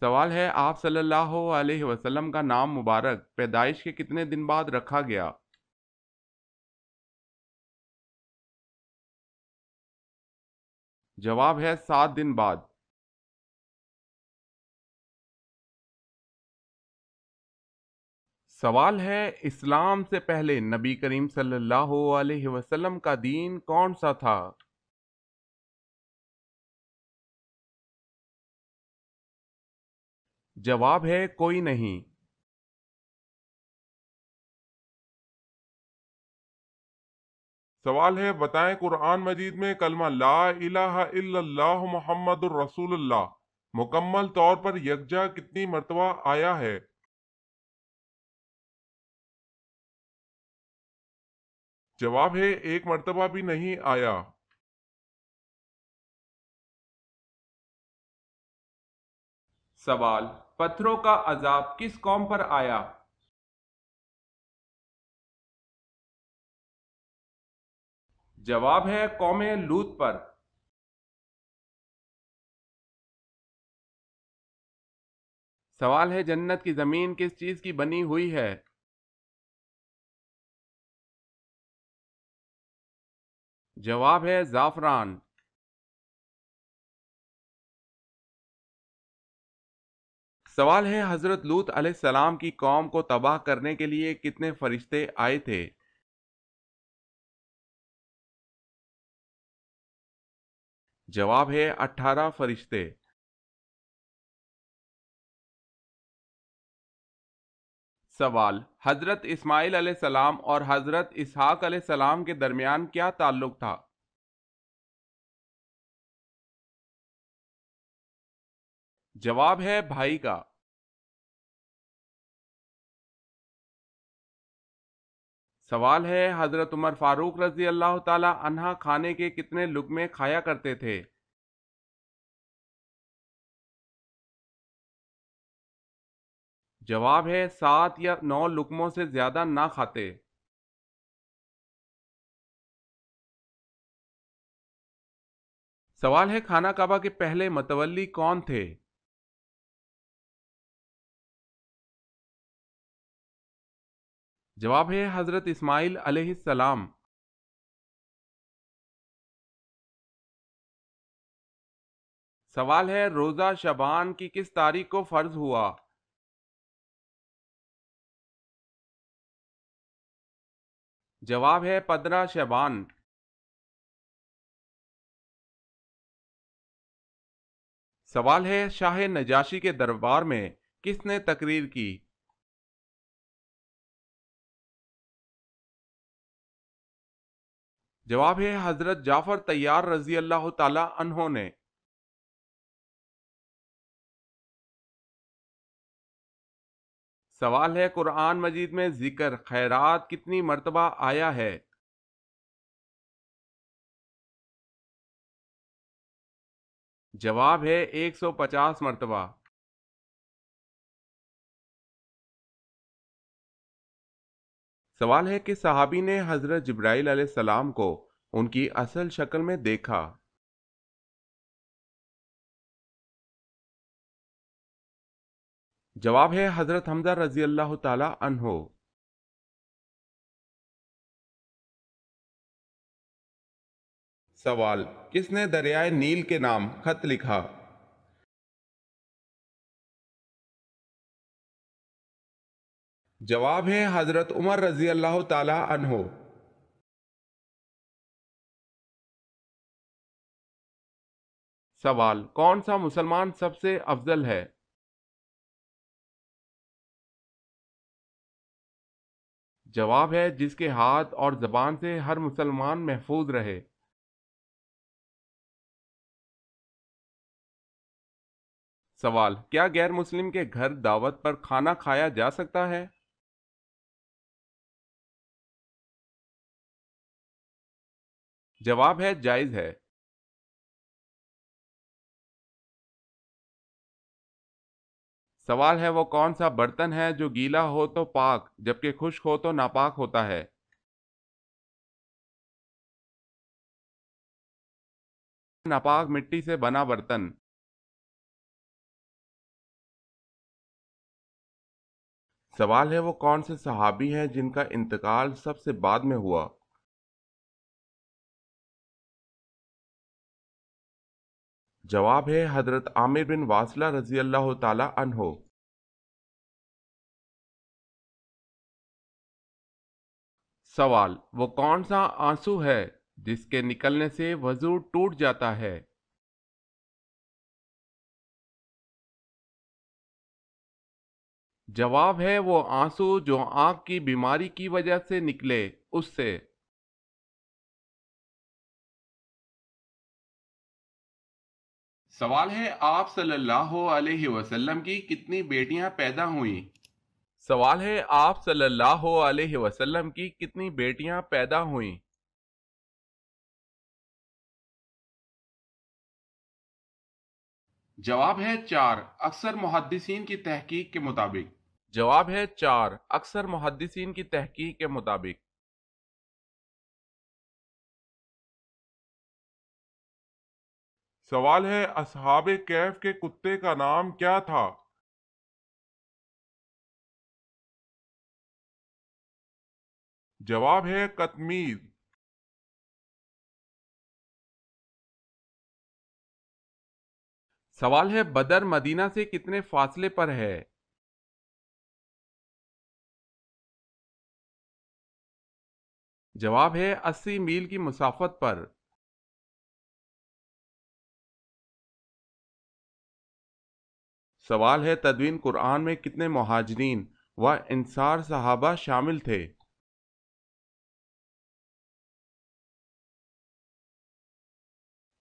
سوال ہے آپ صلی اللہ علیہ وسلم کا نام مبارک پیدائش کے کتنے دن بعد رکھا گیا؟ جواب ہے 7 دن بعد۔ سوال ہے اسلام سے پہلے نبی کریم صلی اللہ علیہ وسلم کا دین کون سا تھا؟ جواب ہے کوئی نہیں۔ سوال ہے بتائیں قرآن مجید میں کلمہ لا الہ الا اللہ محمد الرسول اللہ مکمل طور پر یکجا کتنی مرتبہ آیا ہے؟ جواب ہے ایک مرتبہ بھی نہیں آیا۔ سوال پتھروں کا عذاب کس قوم پر آیا؟ جواب ہے قوم لوط پر۔ سوال ہے جنت کی زمین کس چیز کی بنی ہوئی ہے؟ جواب ہے زعفران۔ سوال ہے حضرت لوط علیہ السلام کی قوم کو تباہ کرنے کے لیے کتنے فرشتے آئے تھے؟ جواب ہے 18 فرشتے۔ سوال حضرت اسماعیل علیہ السلام اور حضرت اسحاق علیہ السلام کے درمیان کیا تعلق تھا؟ جواب ہے بھائی کا۔ سوال ہے حضرت عمر فاروق رضی اللہ تعالی عنہ کھانے کے کتنے لقمے کھایا کرتے تھے؟ جواب ہے 7 یا 9 لقموں سے زیادہ نہ کھاتے۔ سوال ہے خانہ کعبہ کے پہلے متولی کون تھے؟ جواب ہے حضرت اسماعیل علیہ السلام۔ سوال ہے روزہ شعبان کی کس تاریخ کو فرض ہوا؟ جواب ہے 15 شعبان۔ سوال ہے شاہ نجاشی کے دربار میں کس نے تقریر کی؟ جواب ہے حضرت جعفر طیار رضی اللہ تعالی عنہ نے۔ سوال ہے قرآن مجید میں ذکر خیرات کتنی مرتبہ آیا ہے؟ جواب ہے 150 مرتبہ۔ سوال ہے کہ صحابی نے حضرت جبرائیل علیہ السلام کو ان کی اصل شکل میں دیکھا؟ جواب ہے حضرت حمزہ رضی اللہ تعالی عنہ۔ سوال کس نے دریائے نیل کے نام خط لکھا؟ جواب ہے حضرت عمر رضی اللہ تعالی عنہ۔ سوال کون سا مسلمان سب سے افضل ہے؟ جواب ہے جس کے ہاتھ اور زبان سے ہر مسلمان محفوظ رہے۔ سوال کیا غیر مسلم کے گھر دعوت پر کھانا کھایا جا سکتا ہے؟ جواب ہے جائز ہے۔ سوال ہے وہ کون سا برتن ہے جو گیلا ہو تو پاک جبکہ خشک ہو تو ناپاک ہوتا ہے؟ ناپاک مٹی سے بنا برتن۔ سوال ہے وہ کون سے صحابی ہیں جن کا انتقال سب سے بعد میں ہوا؟ جواب ہے حضرت عامر بن واصلہ رضی اللہ تعالی عنہ۔ سوال وہ کون سا آنسو ہے جس کے نکلنے سے وضو ٹوٹ جاتا ہے؟ جواب ہے وہ آنسو جو آنکھ کی بیماری کی وجہ سے نکلے اس سے۔ سوال ہے آپ صلی اللہ علیہ وسلم کی کتنی بیٹیاں پیدا ہوئیں؟ سوال ہے آپ صلی اللہ علیہ وسلم کی کتنی بیٹیاں پیدا ہوئیں؟ جواب ہے 4 اکثر محدثین کی تحقیق کے مطابق۔ جواب ہے 4 اکثر محدثین کی تحقیق کے مطابق۔ سوال ہے اصحاب کہف کے کتے کا نام کیا تھا؟ جواب ہے قطمیر۔ سوال ہے بدر مدینہ سے کتنے فاصلے پر ہے؟ جواب ہے 80 میل کی مسافت پر۔ سوال ہے تدوین قرآن میں کتنے مہاجرین و انصار صحابہ شامل تھے؟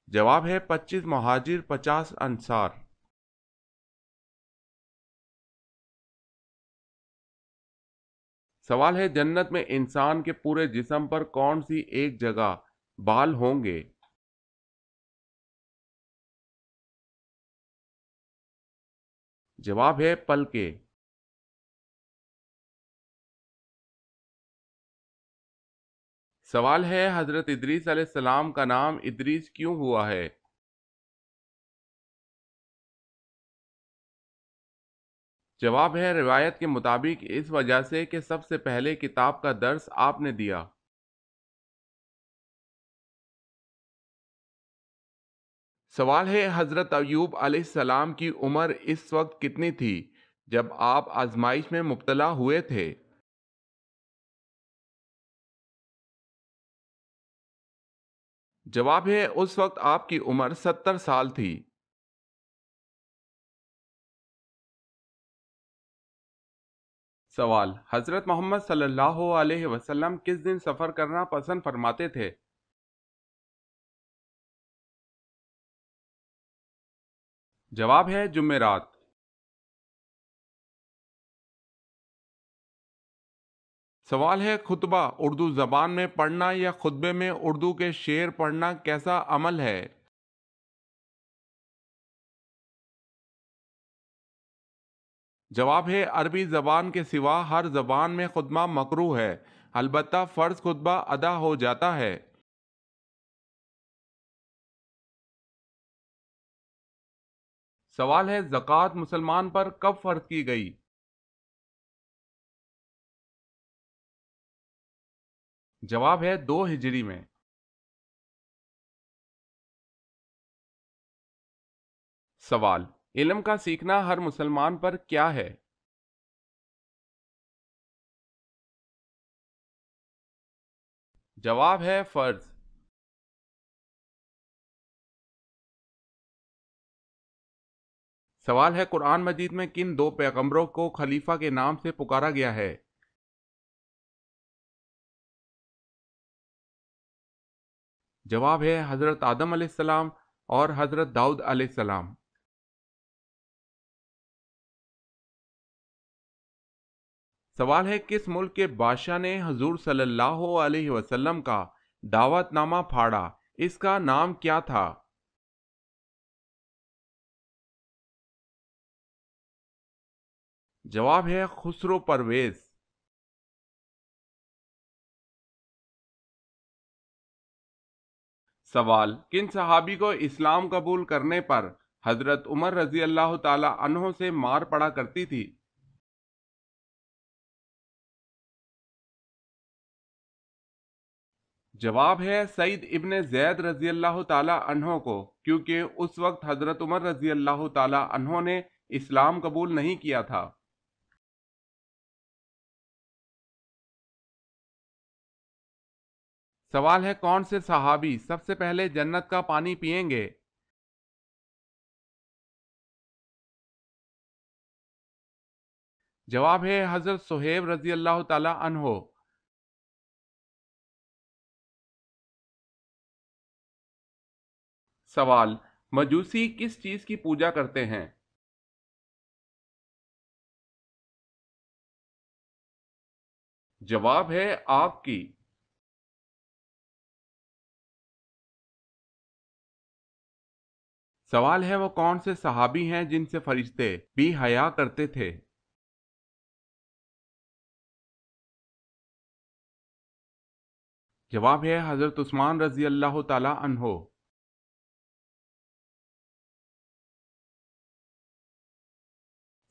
جواب ہے 25 مہاجر 50 انصار۔ سوال ہے جنت میں انسان کے پورے جسم پر کون سی ایک جگہ بال ہوں گے؟ جواب ہے پلکیں۔ سوال ہے حضرت ادریس علیہ السلام کا نام ادریس کیوں ہوا ہے؟ جواب ہے روایت کے مطابق اس وجہ سے کہ سب سے پہلے کتاب کا درس آپ نے دیا۔ سوال ہے حضرت ایوب علیہ السلام کی عمر اس وقت کتنی تھی جب آپ آزمائش میں مبتلا ہوئے تھے؟ جواب ہے اس وقت آپ کی عمر 70 سال تھی۔ سوال حضرت محمد صلی اللہ علیہ وسلم کس دن سفر کرنا پسند فرماتے تھے؟ جواب ہے جمعرات۔ سوال ہے خطبہ اردو زبان میں پڑھنا یا خطبے میں اردو کے شعر پڑھنا کیسا عمل ہے؟ جواب ہے عربی زبان کے سوا ہر زبان میں خطبہ مکروہ ہے، البتہ فرض خطبہ ادا ہو جاتا ہے۔ سوال ہے زکوٰۃ مسلمان پر کب فرض کی گئی؟ جواب ہے 2 ہجری میں۔ سوال علم کا سیکھنا ہر مسلمان پر کیا ہے؟ جواب ہے فرض۔ سوال ہے قرآن مجید میں کن 2 پیغمبروں کو خلیفہ کے نام سے پکارا گیا ہے؟ جواب ہے حضرت آدم علیہ السلام اور حضرت داؤد علیہ السلام۔ سوال ہے کس ملک کے بادشاہ نے حضور صلی اللہ علیہ وسلم کا دعوت نامہ پھاڑا، اس کا نام کیا تھا؟ جواب ہے خسرو پرویز۔ سوال کن صحابی کو اسلام قبول کرنے پر حضرت عمر رضی اللہ تعالی عنہ سے مار پڑا کرتی تھی؟ جواب ہے سعید ابن زید رضی اللہ تعالی عنہ کو، کیونکہ اس وقت حضرت عمر رضی اللہ تعالی عنہ نے اسلام قبول نہیں کیا تھا۔ سوال ہے کون سے صحابی سب سے پہلے جنت کا پانی پئیں گے؟ جواب ہے حضرت صہیب رضی اللہ تعالی عنہ۔ سوال، مجوسی کس چیز کی پوجا کرتے ہیں؟ جواب ہے آگ کی۔ سوال ہے وہ کون سے صحابی ہیں جن سے فرشتے بھی حیا کرتے تھے؟ جواب ہے حضرت عثمان رضی اللہ تعالی عنہ۔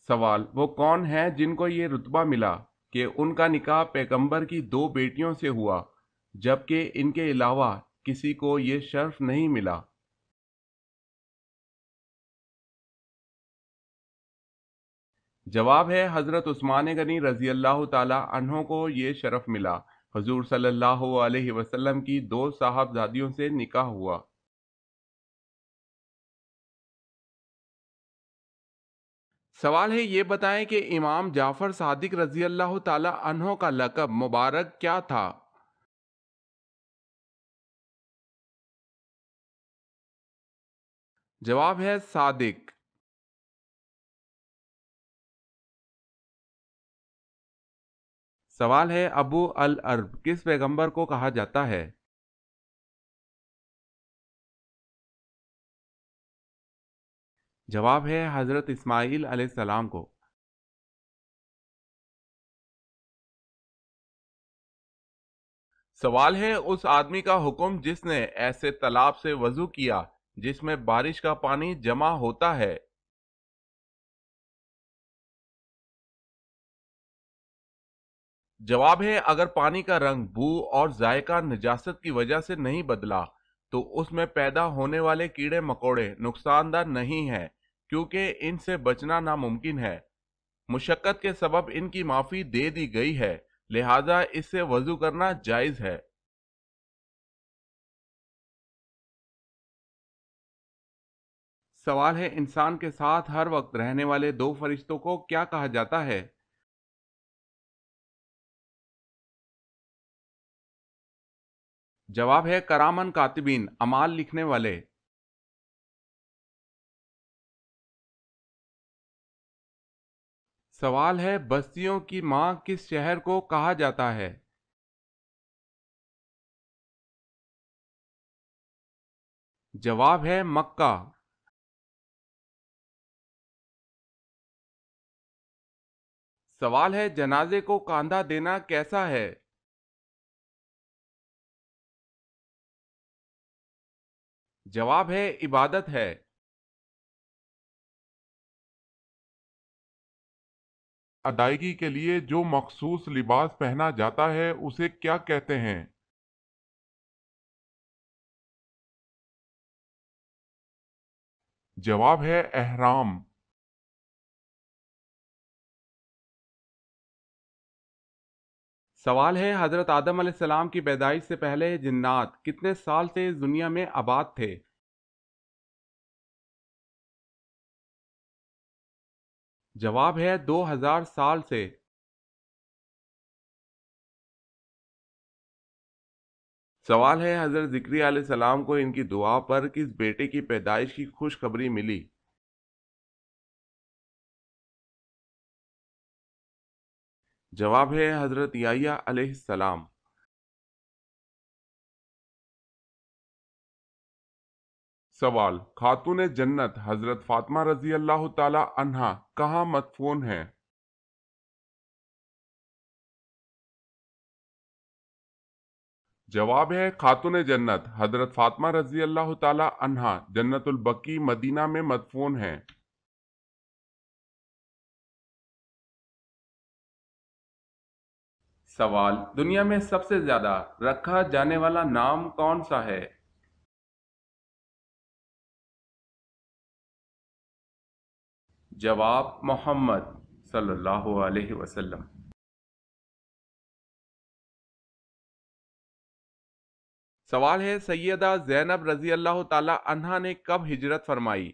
سوال، وہ کون ہے جن کو یہ رتبہ ملا کہ ان کا نکاح پیغمبر کی 2 بیٹیوں سے ہوا، جبکہ ان کے علاوہ کسی کو یہ شرف نہیں ملا؟ جواب ہے حضرت عثمان غنی رضی اللہ تعالی عنہ کو یہ شرف ملا۔ حضور صلی اللہ علیہ وسلم کی 2 صاحبزادیوں سے نکاح ہوا۔ سوال ہے یہ بتائیں کہ امام جعفر صادق رضی اللہ تعالی عنہ کا لقب مبارک کیا تھا؟ جواب ہے صادق۔ سوال ہے ابو العرب کس پیغمبر کو کہا جاتا ہے؟ جواب ہے حضرت اسماعیل علیہ السلام کو۔ سوال ہے اس آدمی کا حکم جس نے ایسے تالاب سے وضو کیا جس میں بارش کا پانی جمع ہوتا ہے۔ جواب ہے اگر پانی کا رنگ، بو اور ذائقہ نجاست کی وجہ سے نہیں بدلا تو اس میں پیدا ہونے والے کیڑے مکوڑے نقصان دہ نہیں ہیں، کیونکہ ان سے بچنا ناممکن ہے۔ مشقت کے سبب ان کی معافی دے دی گئی ہے، لہذا اس سے وضو کرنا جائز ہے۔ سوال ہے انسان کے ساتھ ہر وقت رہنے والے 2 فرشتوں کو کیا کہا جاتا ہے؟ جواب ہے کرامن کاتبین، اعمال لکھنے والے۔ سوال ہے بستیوں کی ماں کس شہر کو کہا جاتا ہے؟ جواب ہے مکہ۔ سوال ہے جنازے کو کاندھا دینا کیسا ہے؟ جواب ہے عبادت ہے۔ ادائیگی کے لیے جو مخصوص لباس پہنا جاتا ہے اسے کیا کہتے ہیں؟ جواب ہے احرام۔ سوال ہے حضرت آدم علیہ السلام کی پیدائش سے پہلے جنات کتنے سال سے اس دنیا میں آباد تھے؟ جواب ہے 2000 سال سے۔ سوال ہے حضرت ذکریا علیہ السلام کو ان کی دعا پر کس بیٹے کی پیدائش کی خوشخبری ملی؟ جواب ہے حضرت یحییٰ علیہ السلام۔ سوال، خاتون جنت حضرت فاطمہ رضی اللہ تعالی عنہا کہاں مدفون ہیں؟ جواب ہے خاتون جنت حضرت فاطمہ رضی اللہ تعالی عنہا جنت البقیع مدینہ میں مدفون ہیں۔ سوال: دنیا میں سب سے زیادہ رکھا جانے والا نام کون سا ہے؟ جواب: محمد صلی اللہ علیہ وسلم۔ سوال ہے: سیدہ زینب رضی اللہ تعالی عنہا نے کب ہجرت فرمائی؟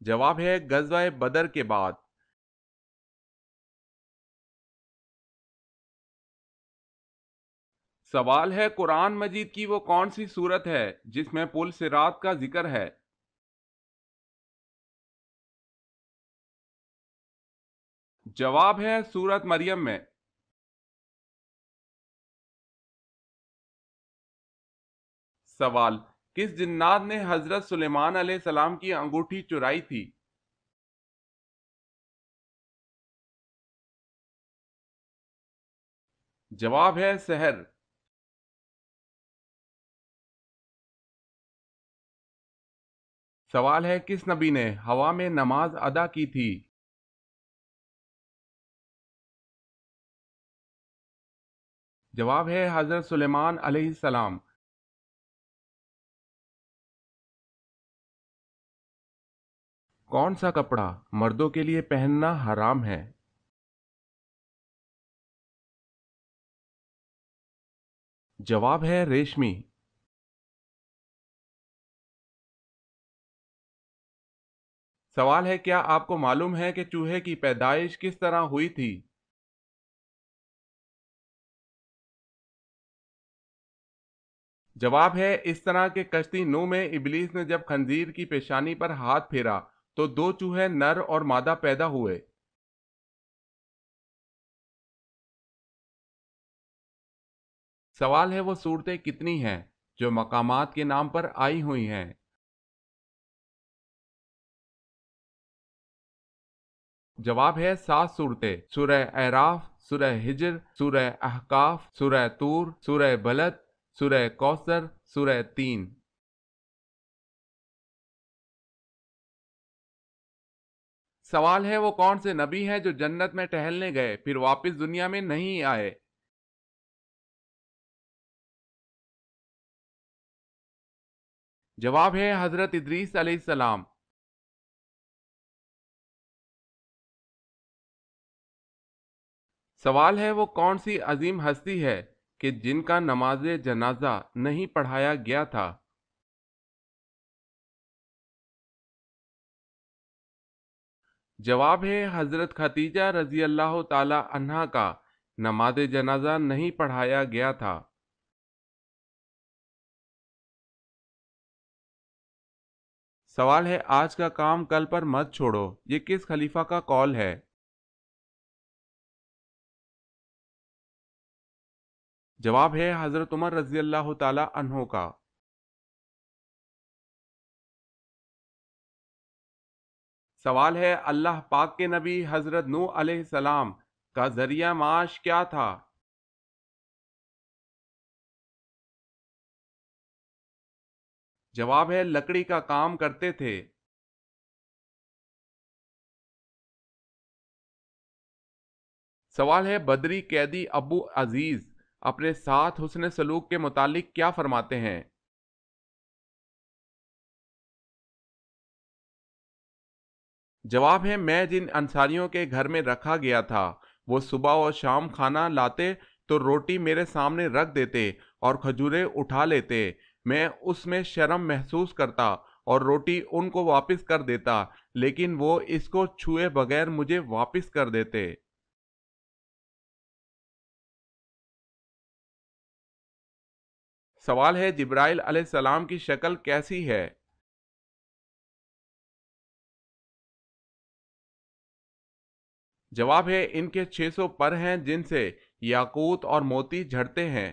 جواب ہے: غزوہ بدر کے بعد۔ سوال ہے: قرآن مجید کی وہ کون سی سورت ہے جس میں پل صراط کا ذکر ہے؟ جواب ہے: سورت مریم میں۔ سوال: کس جنات نے حضرت سلیمان علیہ السلام کی انگوٹھی چرائی تھی؟ جواب ہے: سحر۔ سوال ہے: کس نبی نے ہوا میں نماز ادا کی تھی؟ جواب ہے: حضرت سلیمان علیہ السلام۔ کون سا کپڑا مردوں کے لیے پہننا حرام ہے؟ جواب ہے: ریشمی۔ سوال ہے: کیا آپ کو معلوم ہے کہ چوہے کی پیدائش کس طرح ہوئی تھی؟ جواب ہے: اس طرح کہ کشتی نوح میں ابلیس نے جب خنزیر کی پیشانی پر ہاتھ پھیرا تو دو چوہے نر اور مادہ پیدا ہوئے۔ سوال ہے: وہ صورتیں کتنی ہیں جو مقامات کے نام پر آئی ہوئی ہیں؟ جواب ہے: 7 صورتیں: سورہ اعراف، سورہ ہجر، سورہ احقاف، سورہ طور، سورہ بلد، سورہ کوثر، سورہ تین۔ سوال ہے: وہ کون سے نبی ہیں جو جنت میں ٹہلنے گئے پھر واپس دنیا میں نہیں آئے؟ جواب ہے: حضرت ادریس علیہ السلام۔ سوال ہے: وہ کون سی عظیم ہستی ہے کہ جن کا نماز جنازہ نہیں پڑھایا گیا تھا؟ جواب ہے: حضرت ختیجہ رضی اللہ تعالی عنہا کا نماز جنازہ نہیں پڑھایا گیا تھا۔ سوال ہے: آج کا کام کل پر مت چھوڑو، یہ کس خلیفہ کا قول ہے؟ جواب ہے: حضرت عمر رضی اللہ تعالی عنہ کا۔ سوال ہے: اللہ پاک کے نبی حضرت نوح علیہ السلام کا ذریعہ معاش کیا تھا؟ جواب ہے: لکڑی کا کام کرتے تھے۔ سوال ہے: بدری قیدی ابو عزیز اپنے ساتھ حسن سلوک کے متعلق کیا فرماتے ہیں؟ جواب ہے: میں جن انصاریوں کے گھر میں رکھا گیا تھا وہ صبح و شام کھانا لاتے تو روٹی میرے سامنے رکھ دیتے اور کھجوریں اٹھا لیتے، میں اس میں شرم محسوس کرتا اور روٹی ان کو واپس کر دیتا، لیکن وہ اس کو چھوئے بغیر مجھے واپس کر دیتے۔ سوال ہے: جبرائیل علیہ السلام کی شکل کیسی ہے؟ جواب ہے: ان کے 600 پر ہیں جن سے یاقوت اور موتی جھڑتے ہیں۔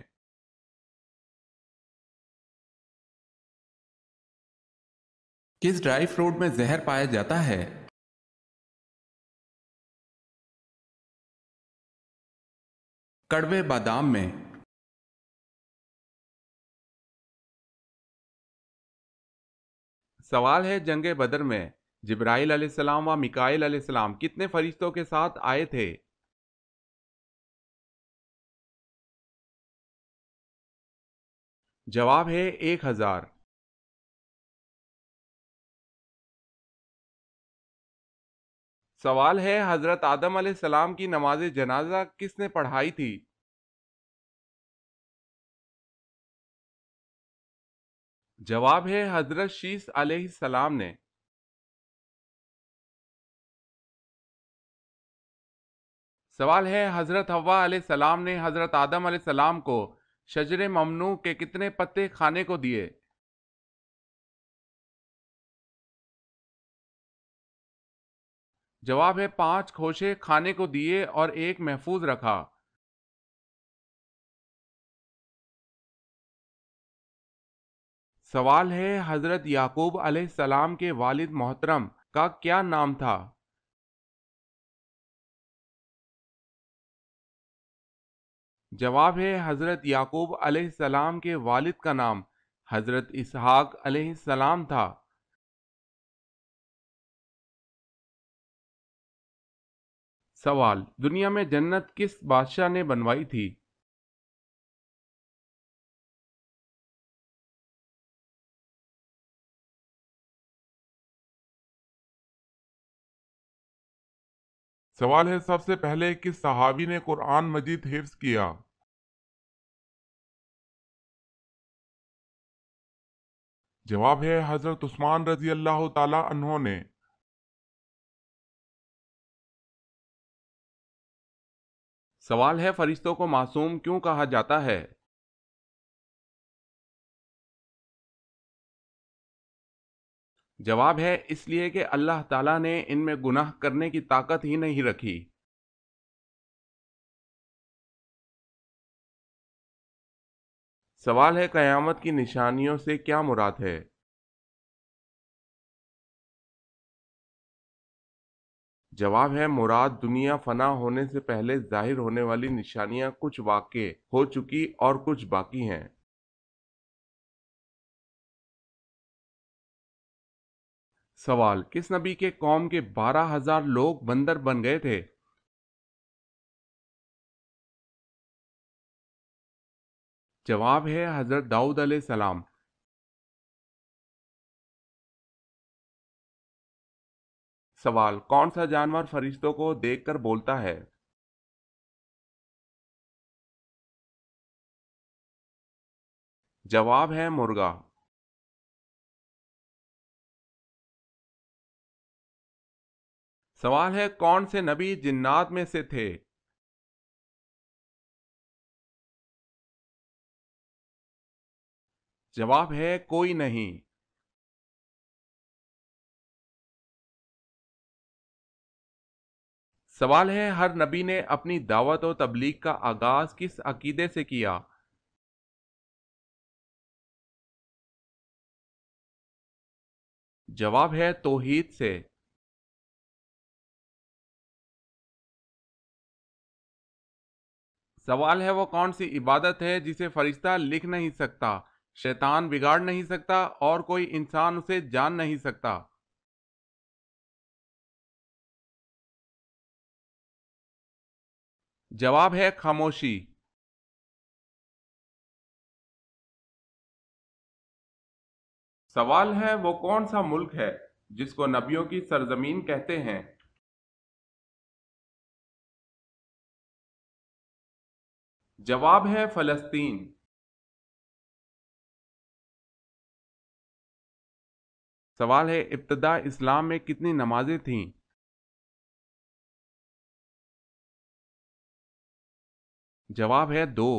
کس ڈرائی فروٹ میں زہر پایا جاتا ہے؟ کڑوے بادام میں۔ سوال ہے: جنگ بدر میں جبرائیل علیہ السلام و میکائیل علیہ السلام کتنے فرشتوں کے ساتھ آئے تھے؟ جواب ہے 1000۔ سوال ہے حضرت آدم علیہ السلام کی نماز جنازہ کس نے پڑھائی تھی؟ جواب ہے حضرت شیس علیہ السلام نے۔ سوال ہے حضرت حوا علیہ السلام نے حضرت آدم علیہ السلام کو شجر ممنوع کے کتنے پتے کھانے کو دیے؟ جواب ہے 5 خوشے کھانے کو دیے اور ایک محفوظ رکھا۔ سوال ہے حضرت یعقوب علیہ السلام کے والد محترم کا کیا نام تھا؟ جواب ہے حضرت یعقوب علیہ السلام کے والد کا نام حضرت اسحاق علیہ السلام تھا۔ سوال، دنیا میں جنت کس بادشاہ نے بنوائی تھی؟ سوال ہے سب سے پہلے کس صحابی نے قرآن مجید حفظ کیا؟ جواب ہے حضرت عثمان رضی اللہ تعالی عنہ نے۔ سوال ہے فرشتوں کو معصوم کیوں کہا جاتا ہے؟ جواب ہے اس لیے کہ اللہ تعالیٰ نے ان میں گناہ کرنے کی طاقت ہی نہیں رکھی۔ سوال ہے قیامت کی نشانیوں سے کیا مراد ہے؟ جواب ہے مراد دنیا فنا ہونے سے پہلے ظاہر ہونے والی نشانیاں کچھ واقع ہو چکی اور کچھ باقی ہیں۔ سوال، کس نبی کے قوم کے 12,000 لوگ بندر بن گئے تھے؟ جواب ہے حضرت داؤد علیہ السلام۔ سوال، کون سا جانور فرشتوں کو دیکھ کر بولتا ہے؟ جواب ہے مرغا۔ سوال ہے کون سے نبی جنات میں سے تھے؟ جواب ہے کوئی نہیں۔ سوال ہے ہر نبی نے اپنی دعوت و تبلیغ کا آغاز کس عقیدے سے کیا؟ جواب ہے توحید سے۔ سوال ہے وہ کون سی عبادت ہے جسے فرشتہ لکھ نہیں سکتا، شیطان بگاڑ نہیں سکتا اور کوئی انسان اسے جان نہیں سکتا؟ جواب ہے خاموشی۔ سوال ہے وہ کون سا ملک ہے جس کو نبیوں کی سرزمین کہتے ہیں؟ جواب ہے فلسطین۔ سوال ہے ابتدا اسلام میں کتنی نمازیں تھیں؟ جواب ہے 2۔